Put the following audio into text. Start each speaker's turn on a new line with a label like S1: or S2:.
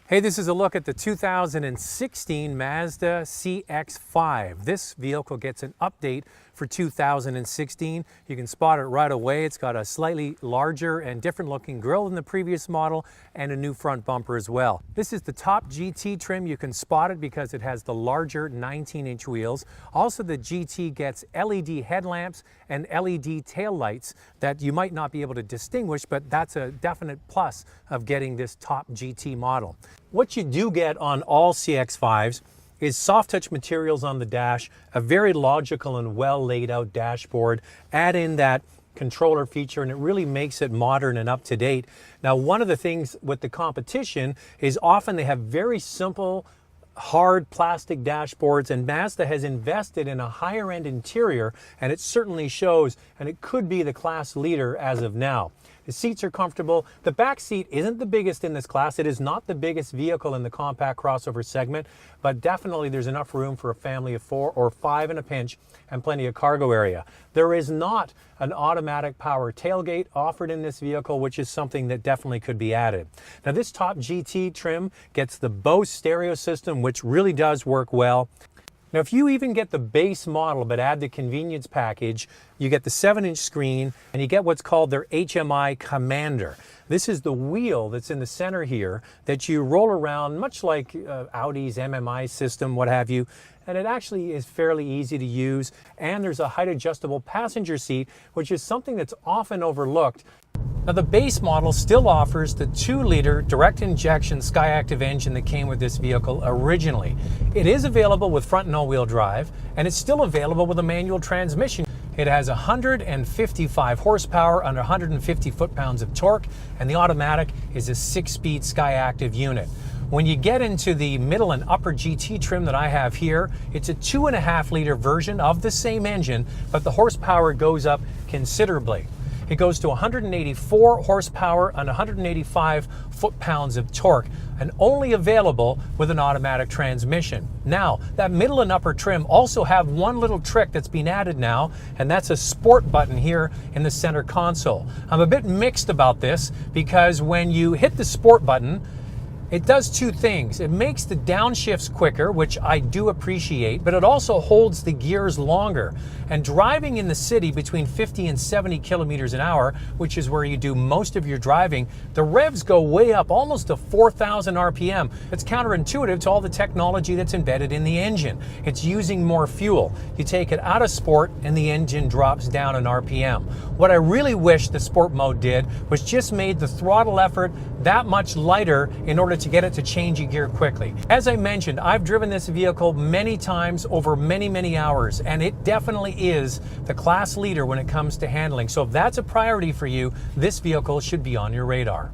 S1: Hey, this is a look at the 2016 Mazda CX-5. This vehicle gets an update for 2016. You can spot it right away. It's got a slightly larger and different looking grille than the previous model and a new front bumper as well. This is the top GT trim. You can spot it because it has the larger 19-inch wheels. Also, the GT gets LED headlamps and LED tail lights that you might not be able to distinguish, but that's a definite plus of getting this top GT model. What you do get on all CX-5s is soft touch materials on the dash, a very logical and well laid out dashboard. Add in that controller feature and it really makes it modern and up to date. Now, one of the things with the competition is often they have very simple, hard plastic dashboards, and Mazda has invested in a higher end interior, and it certainly shows, and it could be the class leader as of now. The seats are comfortable. The back seat isn't the biggest in this class. It is not the biggest vehicle in the compact crossover segment, but definitely there's enough room for a family of 4 or 5 in a pinch and plenty of cargo area. There is not an automatic power tailgate offered in this vehicle, which is something that definitely could be added. Now, this top GT trim gets the Bose stereo system, which really does work well. Now, if you even get the base model but add the convenience package, you get the 7-inch screen and you get what's called their HMI Commander. This is the wheel that's in the center here that you roll around, much like Audi's MMI system, what have you. And it actually is fairly easy to use. And there's a height adjustable passenger seat, which is something that's often overlooked. Now, the base model still offers the 2-liter direct injection Skyactiv engine that came with this vehicle originally. It is available with front and all-wheel drive, and it's still available with a manual transmission. It has 155 horsepower and 150 foot-pounds of torque, and the automatic is a 6-speed Skyactiv unit. When you get into the middle and upper GT trim that I have here, it's a 2.5-liter version of the same engine, but the horsepower goes up considerably. It goes to 184 horsepower and 185 foot-pounds of torque, and only available with an automatic transmission. Now, that middle and upper trim also have one little trick that's been added now, and that's a sport button here in the center console. I'm a bit mixed about this because when you hit the sport button, it does two things. It makes the downshifts quicker, which I do appreciate, but it also holds the gears longer. And driving in the city between 50 and 70 kilometers an hour, which is where you do most of your driving, the revs go way up, almost to 4,000 RPM. It's counterintuitive to all the technology that's embedded in the engine. It's using more fuel. You take it out of sport and the engine drops down in RPM. What I really wish the sport mode did was just made the throttle effort that much lighter in order to get it to change a gear quickly. As I mentioned, I've driven this vehicle many times over many hours, and it definitely is the class leader when it comes to handling. So if that's a priority for you, this vehicle should be on your radar.